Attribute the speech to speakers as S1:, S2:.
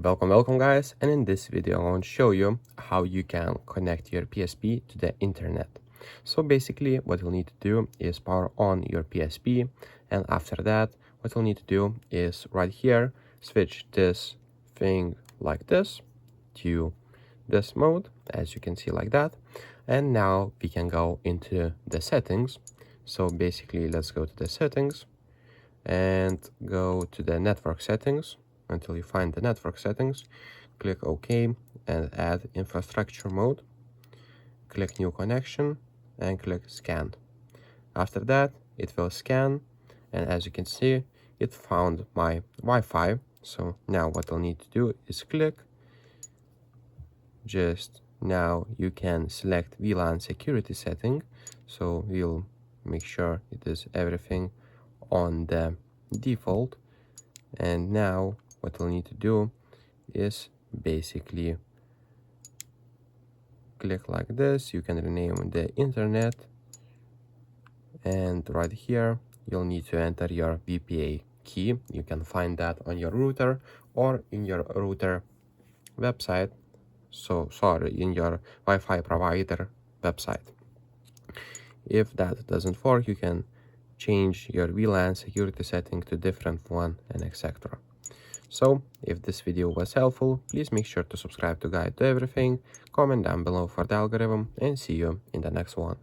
S1: Welcome guys, and in this video I want to show you how you can connect your PSP to the internet. So basically what you'll need to do is power on your PSP, and after that what you'll need to do is right here switch this thing like this to this mode, as you can see like that. And now we can go into the settings. So basically let's go to the settings and go to the network settings until you find the network settings. Click OK and add infrastructure mode. Click new connection and click scan. After that it will scan, and as you can see it found my Wi-Fi. So now what I'll need to do is click. Just now you can select VLAN security setting, so we'll make sure it is everything on the default. And now what we'll need to do is basically click like this. You can rename the internet, and right here you'll need to enter your VPA key. You can find that on your router or in your router website, in your Wi-Fi provider website. If that doesn't work, you can change your VLAN security setting to different one, and etc. So if this video was helpful, please make sure to subscribe to Guide to Everything, comment down below for the algorithm, and see you in the next one.